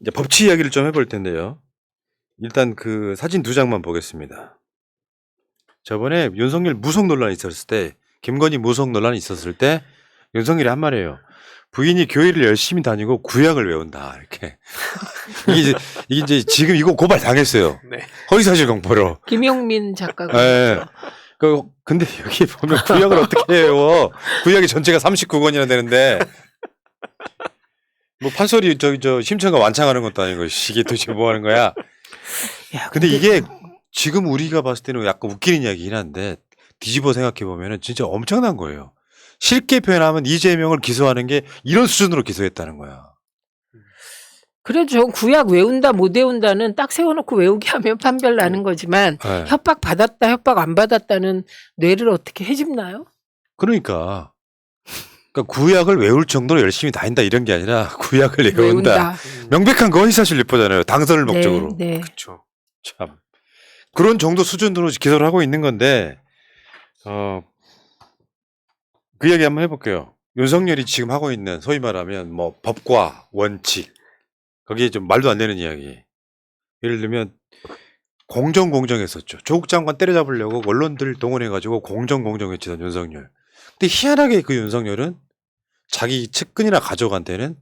이제 법치 이야기를 좀 해볼 텐데요. 일단 그 사진 두 장만 보겠습니다. 저번에 윤석열 무속 논란이 있었을 때, 김건희 무속 논란이 있었을 때 윤석열이 한 말이에요. 부인이 교회를 열심히 다니고 구약을 외운다. 이렇게. 이게 이제 지금 이거 고발 당했어요. 네. 허위사실 공포로. 김용민 작가가. 예. 근데 여기 보면 구약을 어떻게 외워? 구약이 전체가 39권이나 되는데. 뭐 판소리 저 심청가 완창하는 것도 아니고 이게 도대체 뭐 하는 거야? 야, 근데 이게 지금 우리가 봤을 때는 약간 웃기는 이야기긴 한데 뒤집어 생각해 보면은 진짜 엄청난 거예요. 쉽게 표현하면 이재명을 기소하는 게 이런 수준으로 기소했다는 거야. 그래도 저 구약 외운다 못 외운다는 딱 세워놓고 외우게 하면 판별 나는 거지만 네. 협박 받았다 협박 안 받았다는 뇌를 어떻게 해집나요? 그러니까 구약을 외울 정도로 열심히 다닌다 이런 게 아니라 구약을 외운다. 명백한 거 허위사실 유포잖아요. 당선을 목적으로. 네. 그렇죠. 참 그런 정도 수준으로 기소를 하고 있는 건데 그 이야기 한번 해볼게요. 윤석열이 지금 하고 있는 소위 말하면 뭐 법과 원칙 거기에 좀 말도 안 되는 이야기. 예를 들면 공정했었죠. 조국 장관 때려잡으려고 언론들 동원해가지고 공정했지던 윤석열. 근데 희한하게 그 윤석열은 자기 측근이나 가족한테는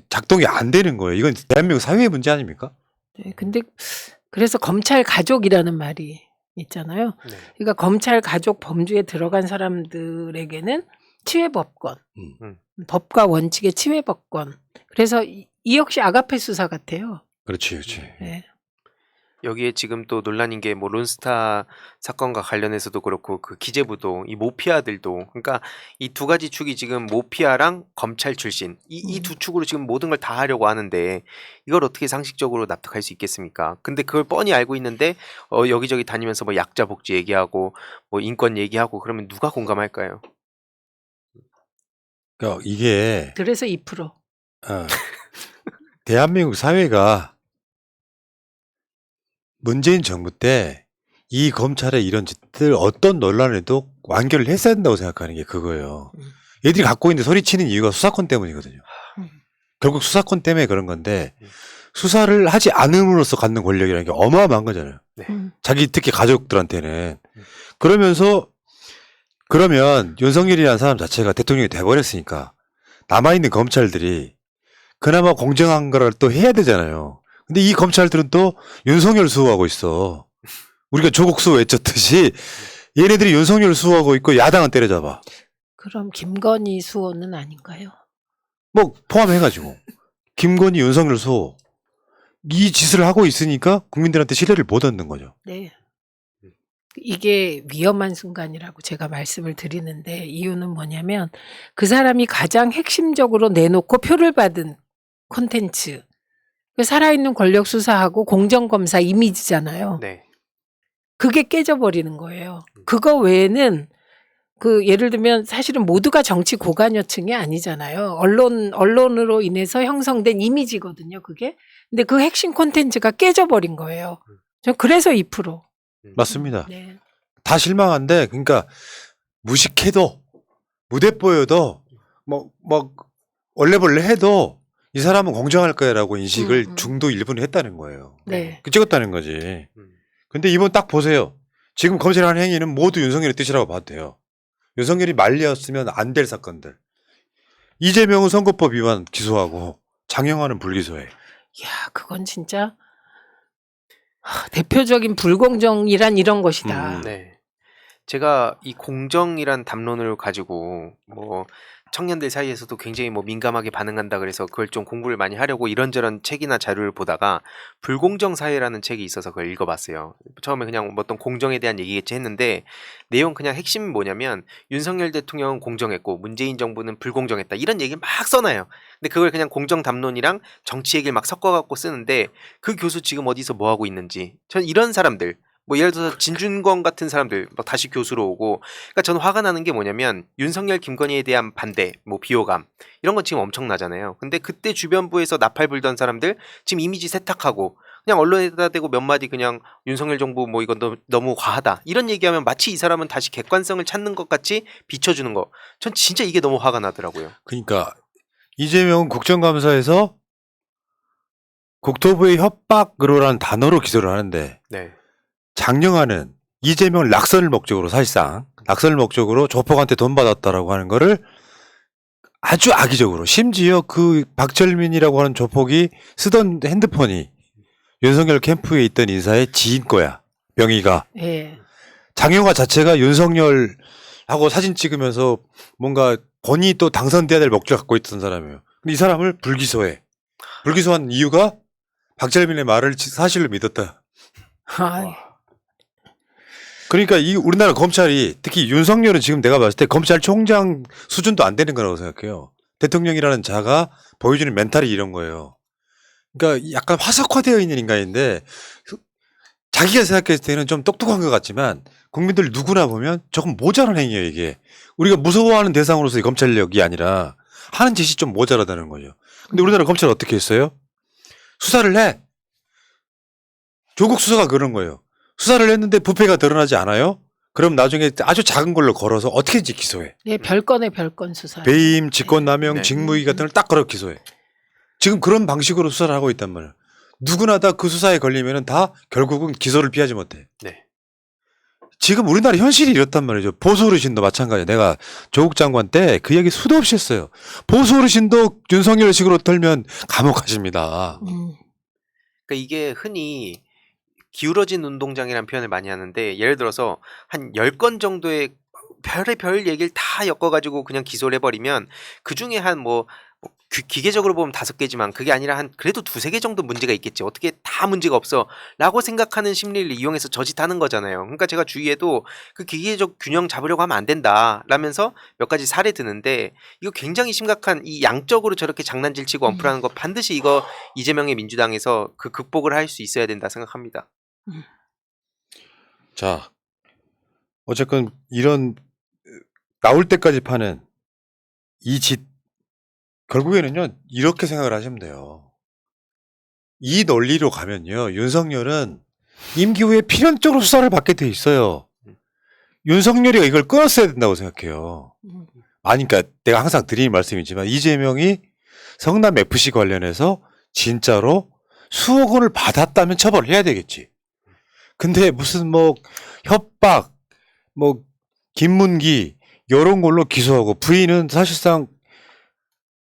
작동이 안 되는 거예요. 이건 대한민국 사회의 문제 아닙니까? 네. 근데 그래서 검찰 가족이라는 말이 있잖아요. 네. 그러니까 검찰 가족 범주에 들어간 사람들에게는 치외법권, 법과 원칙의 치외법권. 그래서 이 역시 아가페 수사 같아요. 그렇지. 네. 여기에 지금 또 논란인 게 뭐 론스타 사건과 관련해서도 그렇고 그 기재부도 이 모피아들도 그러니까 이 두 가지 축이 지금 모피아랑 검찰 출신 이 두 축으로 지금 모든 걸 다 하려고 하는데 이걸 어떻게 상식적으로 납득할 수 있겠습니까? 근데 그걸 뻔히 알고 있는데 여기저기 다니면서 뭐 약자 복지 얘기하고 뭐 인권 얘기하고 그러면 누가 공감할까요? 그러니까 이게 그래서 2%. 대한민국 사회가 문재인 정부 때 이 검찰의 이런 짓들 어떤 논란에도 완결을 했어야 된다고 생각하는 게 그거예요. 얘들이 갖고 있는 소리치는 이유가 수사권 때문이거든요. 결국 수사권 때문에 그런 건데 수사를 하지 않음으로써 갖는 권력이라는 게 어마어마한 거잖아요. 네. 자기 특히 가족들한테는. 그러면 윤석열이라는 사람 자체가 대통령이 돼버렸으니까 남아있는 검찰들이 그나마 공정한 거를 또 해야 되잖아요. 근데 이 검찰들은 또 윤석열 수호하고 있어. 우리가 조국 수호 외쳤듯이 얘네들이 윤석열 수호하고 있고 야당은 때려잡아. 그럼 김건희 수호는 아닌가요? 뭐 포함해가지고 김건희 윤석열 수호 이 짓을 하고 있으니까 국민들한테 신뢰를 못 얻는 거죠. 네. 이게 위험한 순간이라고 제가 말씀을 드리는데 이유는 뭐냐면 그 사람이 가장 핵심적으로 내놓고 표를 받은 콘텐츠 살아있는 권력 수사하고 공정검사 이미지잖아요. 네. 그게 깨져버리는 거예요. 그거 외에는 그 예를 들면 사실은 모두가 정치 고관여층이 아니잖아요. 언론으로 인해서 형성된 이미지거든요. 그게. 근데 그 핵심 콘텐츠가 깨져버린 거예요. 저 그래서 2%. 맞습니다. 네. 다 실망한데 그러니까 무식해도 무대 보여도 뭐 얼레벌레 해도 이 사람은 공정할 거야라고 인식을 중도 일부는 했다는 거예요. 네. 찍었다는 거지. 근데 이번 딱 보세요. 지금 검찰하는 행위는 모두 윤석열의 뜻이라고 봐도 돼요. 윤석열이 말렸으면 안 될 사건들. 이재명은 선거법 위반 기소하고 장영환은 불기소해. 야, 그건 진짜 대표적인 불공정이란 이런 것이다. 네. 제가 이 공정이란 담론을 가지고 뭐 청년들 사이에서도 굉장히 뭐 민감하게 반응한다 그래서 그걸 좀 공부를 많이 하려고 이런저런 책이나 자료를 보다가 불공정 사회라는 책이 있어서 그걸 읽어봤어요. 처음에 그냥 어떤 공정에 대한 얘기겠지 했는데 내용 그냥 핵심이 뭐냐면 윤석열 대통령은 공정했고 문재인 정부는 불공정했다 이런 얘기를 막 써놔요. 근데 그걸 그냥 공정 담론이랑 정치 얘기를 막 섞어갖고 쓰는데 그 교수 지금 어디서 뭐 하고 있는지 전 이런 사람들 뭐 예를 들어서 진준권 같은 사람들 막 다시 교수로 오고 그러니까 저는 화가 나는 게 뭐냐면 윤석열 김건희에 대한 반대 뭐 비호감 이런 건 지금 엄청나잖아요. 근데 그때 주변부에서 나팔 불던 사람들 지금 이미지 세탁하고 그냥 언론에다 대고 몇 마디 그냥 윤석열 정부 뭐 이건 너무 과하다 이런 얘기하면 마치 이 사람은 다시 객관성을 찾는 것 같이 비춰주는 거 전 진짜 이게 너무 화가 나더라고요. 그러니까 이재명은 국정감사에서 국토부의 협박으로라는 단어로 기소를 하는데 네. 장영하는 이재명 낙선을 목적으로 사실상 낙선을 목적으로 조폭한테 돈 받았다라고 하는 거를 아주 악의적으로 심지어 그 박철민이라고 하는 조폭이 쓰던 핸드폰이 윤석열 캠프에 있던 인사의 지인 거야. 명의가. 예. 장영하 자체가 윤석열하고 사진 찍으면서 뭔가 본인이 또 당선돼야 될 목적 갖고 있던 사람이에요. 근데 이 사람을 불기소해. 불기소한 이유가 박철민의 말을 사실로 믿었다. 아, 그러니까 이 우리나라 검찰이 특히 윤석열은 지금 내가 봤을 때 검찰총장 수준도 안 되는 거라고 생각해요. 대통령이라는 자가 보여주는 멘탈이 이런 거예요. 그러니까 약간 화석화되어 있는 인간인데 자기가 생각했을 때는 좀 똑똑한 것 같지만 국민들 누구나 보면 조금 모자란 행위예요, 이게. 우리가 무서워하는 대상으로서의 검찰력이 아니라 하는 짓이 좀 모자라다는 거죠. 근데 우리나라 검찰은 어떻게 했어요? 수사를 해. 조국 수사가 그런 거예요. 수사를 했는데 부패가 드러나지 않아요? 그럼 나중에 아주 작은 걸로 걸어서 어떻게든지 기소해. 네, 별건의 별건 수사. 배임, 직권남용, 네. 직무유기 같은 걸 딱 걸어 기소해. 지금 그런 방식으로 수사를 하고 있단 말이에요. 누구나 다 그 수사에 걸리면은 다 결국은 기소를 피하지 못해. 네. 지금 우리나라 현실이 이렇단 말이죠. 보수 어르신도 마찬가지예요. 내가 조국 장관 때 그 얘기 수도 없이 했어요. 보수 어르신도 윤석열식으로 털면 감옥 가십니다. 그러니까 이게 흔히 기울어진 운동장이라는 표현을 많이 하는데 예를 들어서 한 10건 정도의 별의 별 얘기를 다 엮어가지고 그냥 기소를 해버리면 그중에 한 뭐 기계적으로 보면 5개지만 그게 아니라 한 그래도 2-3개 정도 문제가 있겠지. 어떻게 다 문제가 없어 라고 생각하는 심리를 이용해서 저짓하는 거잖아요. 그러니까 제가 주위에도 그 기계적 균형 잡으려고 하면 안 된다 라면서 몇 가지 사례 드는데 이거 굉장히 심각한 이 양적으로 저렇게 장난질 치고 언플하는 거 반드시 이거 이재명의 민주당에서 그 극복을 할 수 있어야 된다 생각합니다. 자, 어쨌건 이런 나올 때까지 파는 이 짓 결국에는요 이렇게 생각을 하시면 돼요. 이 논리로 가면요 윤석열은 임기 후에 필연적으로 수사를 받게 돼 있어요. 윤석열이 이걸 끊었어야 된다고 생각해요. 아니 그러니까 내가 항상 드리는 말씀이지만 이재명이 성남 FC 관련해서 진짜로 수억 원을 받았다면 처벌을 해야 되겠지. 근데 무슨 뭐 협박, 뭐 김문기 이런 걸로 기소하고 부인은 사실상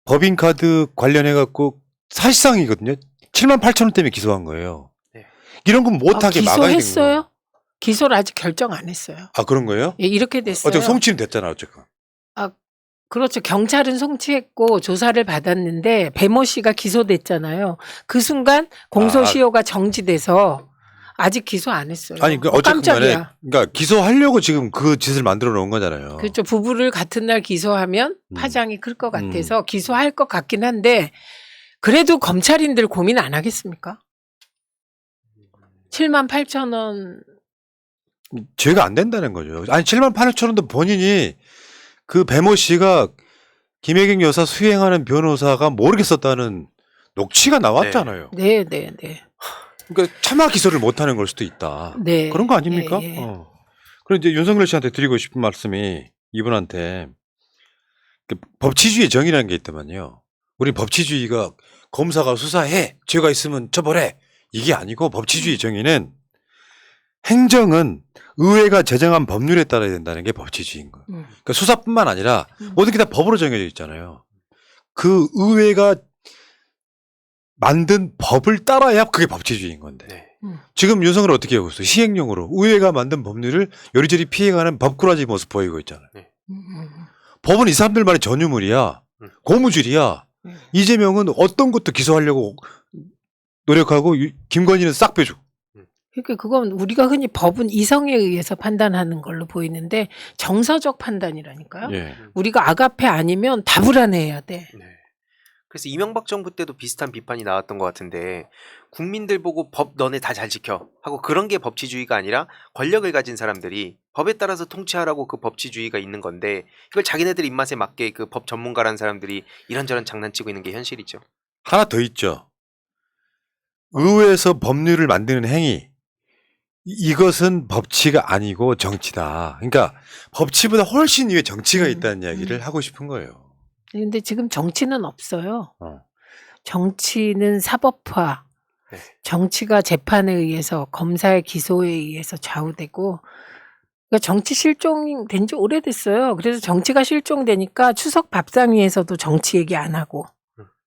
법인카드 관련해갖고 사실상이거든요. 78,000원 때문에 기소한 거예요. 네. 이런 건 못하게 막아야 되는 기소했어요? 거예요. 기소를 아직 결정 안 했어요. 아 그런 거예요? 예, 이렇게 됐어요. 어쨌든 송치는 됐잖아 어쨌든. 그렇죠. 경찰은 송치했고 조사를 받았는데 배모 씨가 기소됐잖아요. 그 순간 공소시효가 정지돼서 아직 기소 안 했어요. 아니 그 어쨌든 간에 깜짝이야. 그러니까 기소하려고 지금 그 짓을 만들어 놓은 거잖아요. 그렇죠. 부부를 같은 날 기소하면 파장이 클 것 같아서 기소할 것 같긴 한데 그래도 검찰인들 고민 안 하겠습니까? 78,000원. 죄가 안 된다는 거죠. 아니 78,000원도 본인이 그 배모 씨가 김혜경 여사 수행하는 변호사가 모르겠었다는 녹취가 나왔잖아요. 네. 그러니까 차마 기소를 못하는 걸 수도 있다. 네. 그런 거 아닙니까? 예. 그럼 이제 윤석열 씨한테 드리고 싶은 말씀이 이분한테 그 법치주의 정의라는 게 있다면요. 우리 법치주의가 검사가 수사해 죄가 있으면 처벌해 이게 아니고 법치주의 정의는 행정은 의회가 제정한 법률에 따라야 된다는 게 법치주의인 거예요. 그러니까 수사뿐만 아니라 모든 게 다 법으로 정해져 있잖아요. 그 의회가 만든 법을 따라야 그게 법치주의인 건데. 네. 지금 윤석열 어떻게 하고 있어요? 시행령으로 의회가 만든 법률을 요리조리 피해가는 법꾸라지 모습 보이고 있잖아요. 네. 법은 이 사람들만의 전유물이야. 고무줄이야. 이재명은 어떤 것도 기소하려고 노력하고 김건희는 싹 빼줘. 그러니까 그건 우리가 흔히 법은 이성에 의해서 판단하는 걸로 보이는데 정서적 판단이라니까요. 예. 우리가 아가페 아니면 다 불안해해야 돼. 네. 그래서 이명박 정부 때도 비슷한 비판이 나왔던 것 같은데 국민들 보고 법 너네 다 잘 지켜 하고 그런 게 법치주의가 아니라 권력을 가진 사람들이 법에 따라서 통치하라고 그 법치주의가 있는 건데 이걸 자기네들 입맛에 맞게 그 법 전문가라는 사람들이 이런저런 장난치고 있는 게 현실이죠. 하나 더 있죠. 의회에서 법률을 만드는 행위. 이것은 법치가 아니고 정치다. 그러니까 법치보다 훨씬 위에 정치가 있다는 이야기를 하고 싶은 거예요. 근데 지금 정치는 없어요. 어. 정치는 사법화, 네. 정치가 재판에 의해서 검사의 기소에 의해서 좌우되고 그러니까 정치 실종된 지 오래됐어요. 그래서 정치가 실종되니까 추석 밥상위에서도 정치 얘기 안 하고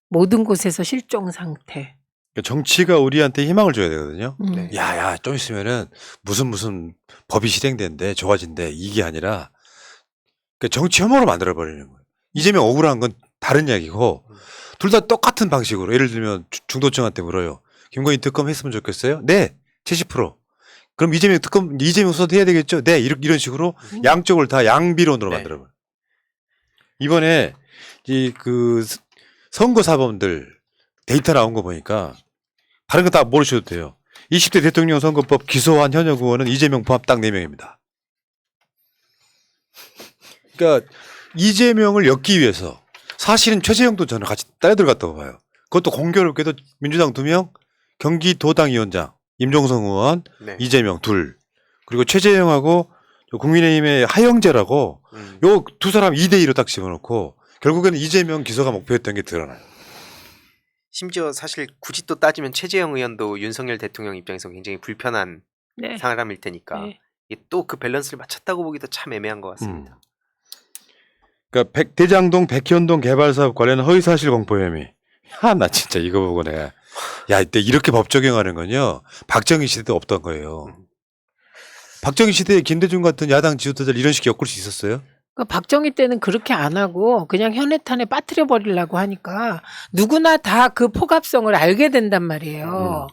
모든 곳에서 실종 상태. 그러니까 정치가 우리한테 희망을 줘야 되거든요. 네. 야야 좀 있으면은 무슨 법이 실행된대 좋아진대 이게 아니라 그러니까 정치 혐오로 만들어 버리는 거예요. 이재명 억울한 건 다른 이야기고 둘 다 똑같은 방식으로 예를 들면 중도층한테 물어요. 김건희 특검 했으면 좋겠어요? 네, 70%. 그럼 이재명 수사도 해야 되겠죠? 네, 이런 식으로 양쪽을 다 양비론으로 네. 만들어 버려. 이번에 그 선거 사범들 데이터 나온 거 보니까 다른 거 다 모르셔도 돼요. 20대 대통령 선거법 기소한 현역 의원은 이재명 포함 딱 4명입니다. 그러니까 이재명을 엮기 위해서 사실은 최재형도 저는 같이 따라 들어갔다고 봐요. 그것도 공교롭게도 민주당 2명, 경기도당위원장 임종성 의원, 네. 이재명 둘, 그리고 최재형하고 국민의힘의 하영재라고 요 두 사람 2대2로 딱 집어넣고 결국에는 이재명 기소가 목표였던 게 드러나요. 심지어 사실 굳이 또 따지면 최재형 의원도 윤석열 대통령 입장에서 굉장히 불편한 네. 사람일 테니까 네. 또 그 밸런스를 맞췄다고 보기도 참 애매한 것 같습니다. 그러니까 대장동 백현동 개발사업 관련 허위사실 공표 혐의. 나 진짜 이거 보고 내가 야 이때 이렇게 법 적용하는 건요 박정희 시대도 없던 거예요. 박정희 시대에 김대중 같은 야당 지도자들 이런 식으로 엮을 수 있었어요? 그러니까 박정희 때는 그렇게 안 하고 그냥 현해탄에 빠뜨려 버리려고 하니까 누구나 다 그 폭압성을 알게 된단 말이에요.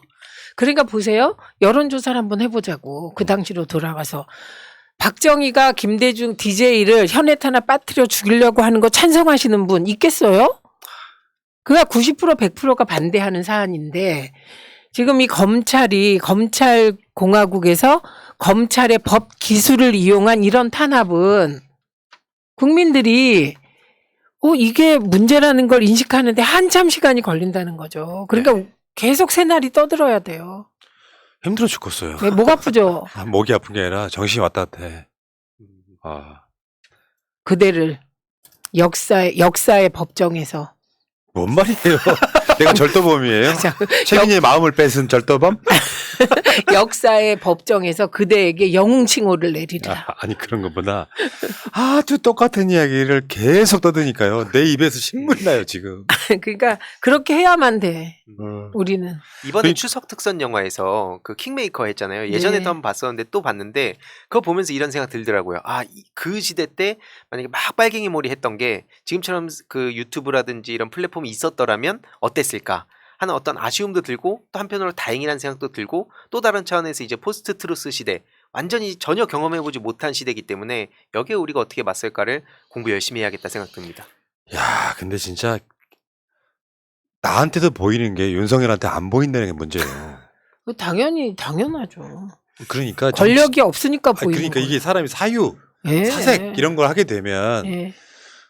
그러니까 보세요. 여론조사를 한번 해보자고. 그 당시로 돌아가서. 박정희가 김대중 DJ를 현해탄에 빠뜨려 죽이려고 하는 거 찬성하시는 분 있겠어요? 그가 90% 100%가 반대하는 사안인데 지금 이 검찰 공화국에서 검찰의 법 기술을 이용한 이런 탄압은 국민들이 이게 문제라는 걸 인식하는데 한참 시간이 걸린다는 거죠. 그러니까 계속 새날이 떠들어야 돼요. 힘들어 죽겠어요. 네, 목 아프죠? 목이 아픈 게 아니라 정신이 왔다 갔다 해. 그대를 역사의 법정에서 뭔 말이에요? 내가 절도범이에요? 최민희의 마음을 뺏은 절도범? 역사의 법정에서 그대에게 영웅칭호를 내리리라. 아니 그런 것보다 아주 똑같은 이야기를 계속 떠드니까요. 내 입에서 신물이 나요 지금. 그러니까 그렇게 해야만 돼. 우리는. 이번에 추석 특선 영화에서 그 킹메이커 했잖아요. 예전에도 네. 한번 봤었는데 또 봤는데 그거 보면서 이런 생각 들더라고요. 그 시대 때 만약에 막 빨갱이 몰이 했던 게 지금처럼 그 유튜브라든지 이런 플랫폼이 있었더라면 어땠을까 하는 어떤 아쉬움도 들고 또 한편으로 다행이라는 생각도 들고 또 다른 차원에서 이제 포스트 트루스 시대 완전히 전혀 경험해보지 못한 시대이기 때문에 여기에 우리가 어떻게 맞설까를 공부 열심히 해야겠다 생각 듭니다. 야 근데 진짜 나한테도 보이는 게 윤석열한테 안 보인다는 게 문제예요. 당연하죠. 그러니까 권력이 없으니까 보이는 그러니까 거예요. 이게 사람이 사유, 예. 사색 이런 걸 하게 되면 예.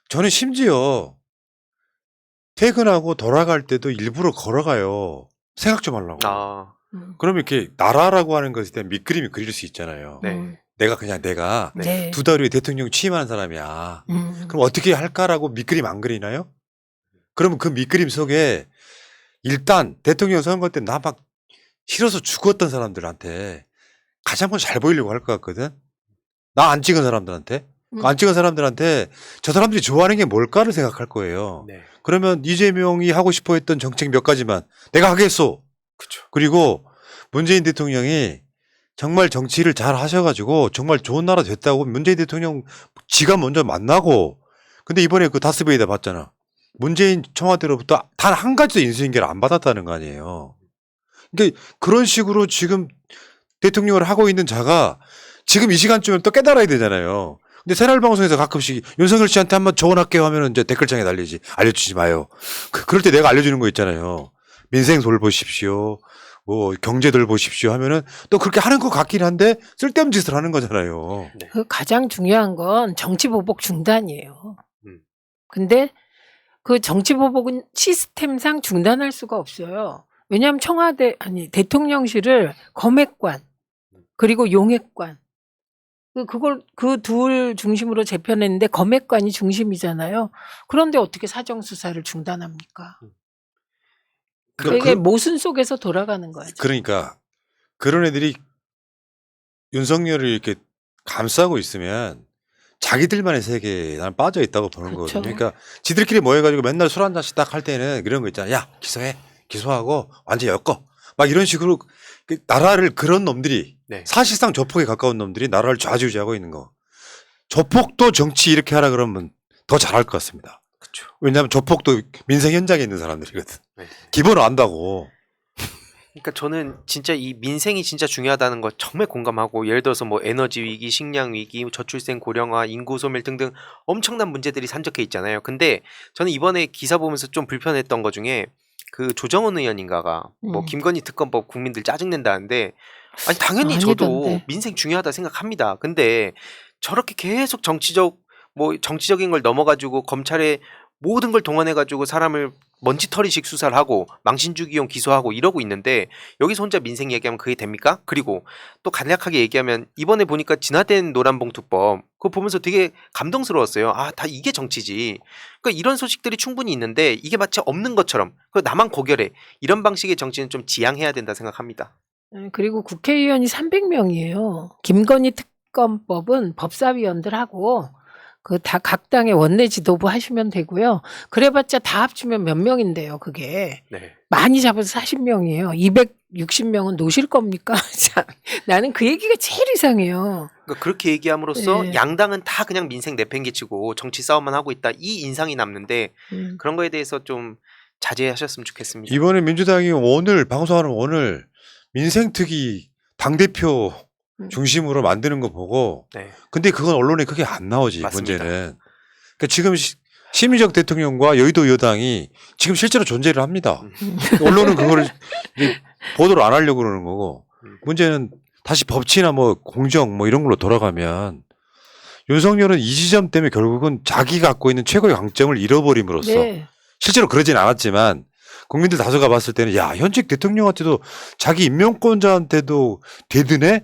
저는 심지어 퇴근하고 돌아갈 때도 일부러 걸어가요. 생각 좀 하려고. 그러면 이렇게 나라라고 하는 것에 대한 밑그림이 그릴 수 있잖아요. 네. 내가 네. 2달 후에 대통령 취임하는 사람이야. 그럼 어떻게 할까라고 밑그림 안 그리나요? 그러면 그 밑그림 속에 일단 대통령 선거 때 나 막 싫어서 죽었던 사람들한테 가장 먼저 잘 보이려고 할 것 같거든. 나 안 찍은 사람들한테. 안 찍은 사람들한테 저 사람들이 좋아하는 게 뭘까를 생각할 거예요. 네. 그러면 이재명이 하고 싶어 했던 정책 몇 가지만 내가 하겠소. 그쵸. 그리고 문재인 대통령이 정말 정치를 잘 하셔가지고 정말 좋은 나라 됐다고 문재인 대통령 지가 먼저 만나고 근데 이번에 그 다스베이다 봤잖아. 문재인 청와대로부터 단 한 가지도 인수인계를 안 받았다는 거 아니에요. 그러니까 그런 식으로 지금 대통령을 하고 있는 자가 지금 이 시간쯤에 또 깨달아야 되잖아요. 근데 새날방송에서 가끔씩 윤석열 씨한테 한번 조언할게요 하면은 이제 댓글창에 달리지. 알려주지 마요. 그럴 때 내가 알려주는 거 있잖아요. 민생 돌보십시오. 뭐 경제 돌보십시오 하면은 또 그렇게 하는 것 같긴 한데 쓸데없는 짓을 하는 거잖아요. 네. 그 가장 중요한 건 정치 보복 중단이에요. 근데 그 정치 보복은 시스템상 중단할 수가 없어요. 왜냐하면 대통령실을 검핵관 그리고 용핵관 그걸 그 둘 중심으로 재편했는데 검핵관이 중심이잖아요. 그런데 어떻게 사정수사를 중단합니까? 그게 모순 속에서 돌아가는 거죠. 그러니까 그런 애들이 윤석열을 이렇게 감싸고 있으면 자기들만의 세계에 나는 빠져 있다고 보는 그렇죠. 거거든요. 그러니까 지들끼리 모여가지고 맨날 술 한 잔씩 딱 할 때는 이런 거 있잖아. 야 기소해, 기소하고 완전 엮어. 막 이런 식으로 나라를 그런 놈들이 네. 사실상 조폭에 가까운 놈들이 나라를 좌지우지하고 있는 거. 조폭도 정치 이렇게 하라 그러면 더 잘할 것 같습니다. 그렇죠. 왜냐하면 조폭도 민생 현장에 있는 사람들이거든. 네. 기본을 안다고. 그러니까 저는 진짜 이 민생이 진짜 중요하다는 거 정말 공감하고, 예를 들어서 뭐 에너지 위기, 식량 위기, 저출생 고령화, 인구 소멸 등등 엄청난 문제들이 산적해 있잖아요. 근데 저는 이번에 기사 보면서 좀 불편했던 거 중에 그 조정원 의원인가가 뭐 김건희 특검법 국민들 짜증낸다는데, 아니 당연히 저도 아니던데. 민생 중요하다 생각합니다. 근데 저렇게 계속 정치적인 걸 넘어가지고 검찰에 모든 걸 동원해가지고 사람을 먼지털이식 수사를 하고 망신주기용 기소하고 이러고 있는데, 여기서 혼자 민생 얘기하면 그게 됩니까? 그리고 또 간략하게 얘기하면 이번에 보니까 진화된 노란봉투법 그거 보면서 되게 감동스러웠어요. 아, 다 이게 정치지. 그러니까 이런 소식들이 충분히 있는데 이게 마치 없는 것처럼 나만 고결해, 이런 방식의 정치는 좀 지양해야 된다 생각합니다. 그리고 국회의원이 300명이에요. 김건희 특검법은 법사위원들하고 그 다 각 당의 원내 지도부 하시면 되고요. 그래봤자 다 합치면 몇 명인데요, 그게. 네. 많이 잡아서 40명이에요. 260명은 노실 겁니까? 참, 나는 그 얘기가 제일 이상해요. 그러니까 그렇게 얘기함으로써 네. 양당은 다 그냥 민생 내팽개치고 정치 싸움만 하고 있다, 이 인상이 남는데 그런 거에 대해서 좀 자제하셨으면 좋겠습니다. 이번에 민주당이 오늘 방송하는 오늘 민생특위 당대표 중심으로 만드는 거 보고, 네. 근데 그건 언론에 크게 안 나오지. 맞습니다. 문제는. 그러니까 지금 심의적 대통령과 여의도 여당이 지금 실제로 존재를 합니다. 언론은 그거를 이제 보도를 안 하려고 그러는 거고, 문제는 다시 법치나 뭐 공정 뭐 이런 걸로 돌아가면 윤석열은 이 지점 때문에 결국은 자기가 갖고 있는 최고의 강점을 잃어버림으로써, 네. 실제로 그러진 않았지만 국민들 다수가 봤을 때는 야, 현직 대통령한테도 자기 임명권자한테도 대드네?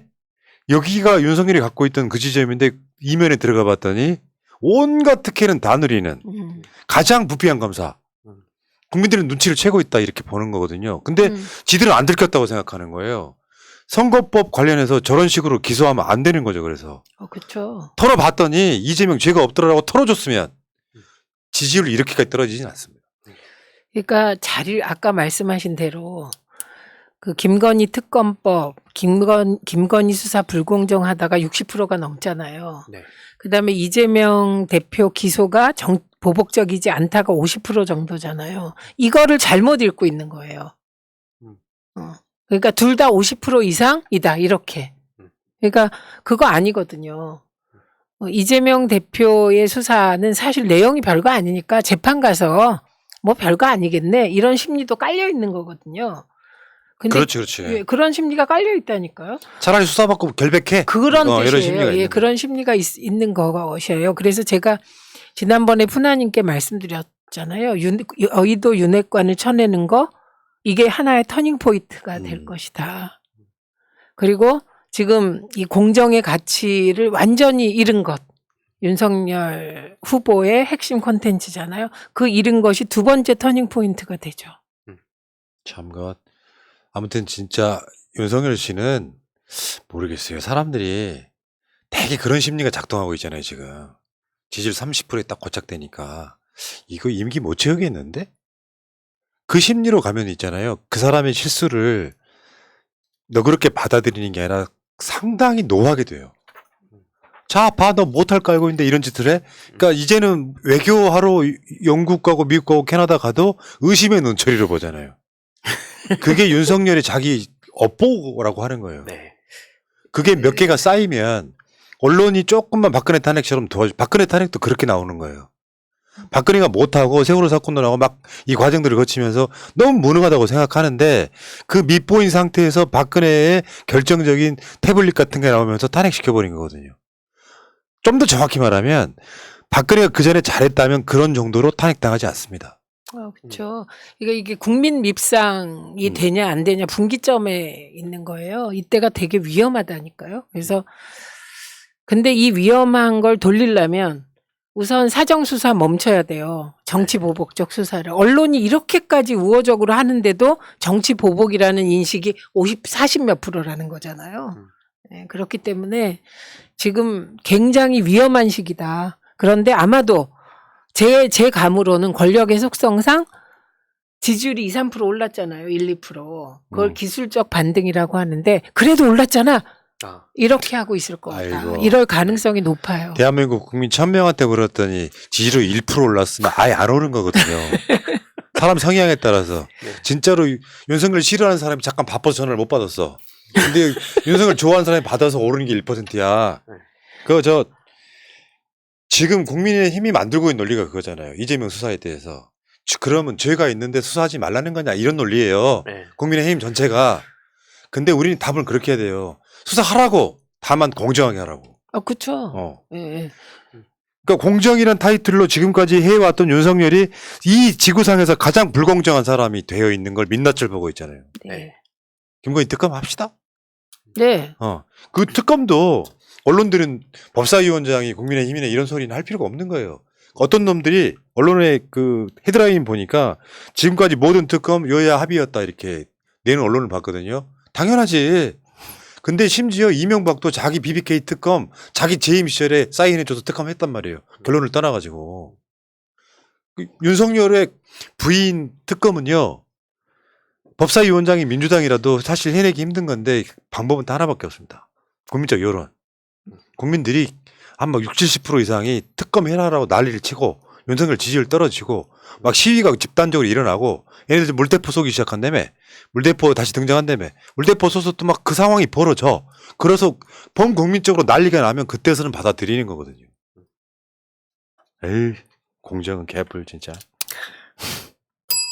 여기가 윤석열이 갖고 있던 그 지점인데 이면에 들어가 봤더니 온갖 특혜는 다 누리는 가장 부패한 검사. 국민들은 눈치를 채고 있다 이렇게 보는 거거든요. 근데 지들은 안 들켰다고 생각하는 거예요. 선거법 관련해서 저런 식으로 기소하면 안 되는 거죠. 그래서 그렇죠. 털어봤더니 이재명 죄가 없더라고 털어줬으면 지지율이 이렇게까지 떨어지진 않습니다. 그러니까 아까 말씀하신 대로 그 김건희 특검법, 김건희 수사 불공정하다가 60%가 넘잖아요. 네. 그다음에 이재명 대표 기소가 보복적이지 않다가 50% 정도잖아요. 이거를 잘못 읽고 있는 거예요. 그러니까 둘 다 50% 이상이다 이렇게. 그러니까 그거 아니거든요. 이재명 대표의 수사는 사실 내용이 별거 아니니까 재판 가서 뭐 별거 아니겠네 이런 심리도 깔려 있는 거거든요. 근데 그렇지. 예, 그런 심리가 깔려 있다니까요. 차라리 수사받고 결백해. 그런 이런 뜻이에요. 심리가 예, 있는 그런 심리가 있는 것이에요. 그래서 제가 지난번에 푸나님께 말씀드렸잖아요. 여의도 윤핵관을 쳐내는 거 이게 하나의 터닝 포인트가 될 것이다. 그리고 지금 이 공정의 가치를 완전히 잃은 것. 윤석열 후보의 핵심 콘텐츠잖아요. 그 잃은 것이 두 번째 터닝 포인트가 되죠. 참가 아무튼 진짜 윤석열 씨는 모르겠어요. 사람들이 되게 그런 심리가 작동하고 있잖아요. 지금 지지율 30%에 딱 고착되니까 이거 임기 못 채우겠는데? 그 심리로 가면 있잖아요. 그 사람의 실수를 너그럽게 받아들이는 게 아니라 상당히 노하게 돼요. 자, 봐, 너 못할 거 알고 있는데 이런 짓을 해? 그러니까 이제는 외교하러 영국 가고 미국 가고 캐나다 가도 의심의 눈초리로 보잖아요. 그게 윤석열이 자기 업보라고 하는 거예요. 네. 그게 몇 개가 쌓이면 언론이 조금만 박근혜 탄핵처럼 도와줘. 박근혜 탄핵도 그렇게 나오는 거예요. 박근혜가 못하고 세월호 사건도 나오고 막 이 과정들을 거치면서 너무 무능하다고 생각하는데 그 밑보인 상태에서 박근혜의 결정적인 태블릿 같은 게 나오면서 탄핵시켜버린 거거든요. 좀 더 정확히 말하면 박근혜가 그 전에 잘했다면 그런 정도로 탄핵당하지 않습니다. 그렇죠. 이게 국민 밉상이 되냐 안 되냐 분기점에 있는 거예요. 이때가 되게 위험하다니까요. 그래서 근데 이 위험한 걸 돌리려면 우선 사정수사 멈춰야 돼요. 정치보복적 수사를. 언론이 이렇게까지 우호적으로 하는데도 정치보복이라는 인식이 40몇 프로라는 거잖아요. 네, 그렇기 때문에 지금 굉장히 위험한 시기다. 그런데 아마도 제 감으로는 권력의 속성상 지지율이 2, 3% 올랐잖아요. 1, 2%. 그걸 기술적 반등이라고 하는데 그래도 올랐잖아. 이렇게 하고 있을 것 같다. 아이고. 이럴 가능성이 높아요. 대한민국 국민 1000명한테 물었더니 지지율 1% 올랐으면 아예 안 오른 거거든요. 사람 성향에 따라서. 진짜로 윤석열 싫어하는 사람이 잠깐 바빠서 전화를 못 받았어. 근데 윤석열 좋아하는 사람이 받아서 오르는 게 1%야. 지금 국민의힘이 만들고 있는 논리가 그거잖아요. 이재명 수사에 대해서. 그러면 죄가 있는데 수사하지 말라는 거냐 이런 논리예요. 네. 국민의힘 전체가. 근데 우리는 답을 그렇게 해야 돼요. 수사하라고. 다만 공정하게 하라고. 그렇죠. 예. 그러니까 공정이란 타이틀로 지금까지 해왔던 윤석열이 이 지구상에서 가장 불공정한 사람이 되어 있는 걸 민낯을 보고 있잖아요. 네. 김건희 특검 합시다. 네. 그 특검도 언론들은 법사위원장이 국민의힘이나 이런 소리는 할 필요가 없는 거예요. 어떤 놈들이 언론의 그 헤드라인 보니까 지금까지 모든 특검 여야 합의였다 이렇게 내는 언론을 봤거든요. 당연하지. 근데 심지어 이명박도 자기 BBK 특검 자기 재임 시절에 사인해줘서 특검 했단 말이에요. 결론을 떠나가지고. 윤석열의 부인 특검은요. 법사위원장이 민주당이라도 사실 해내기 힘든 건데 방법은 다 하나밖에 없습니다. 국민적 여론. 국민들이 한 막 60, 70% 이상이 특검 해라라고 난리를 치고 윤석열 지지율 떨어지고 막 시위가 집단적으로 일어나고 얘네들 물대포 쏘기 시작한다며. 물대포 다시 등장한다며. 물대포 쏘서 또 막 그 상황이 벌어져. 그래서 범국민적으로 난리가 나면 그때서는 받아들이는 거거든요. 에이 공정은 개뿔 진짜.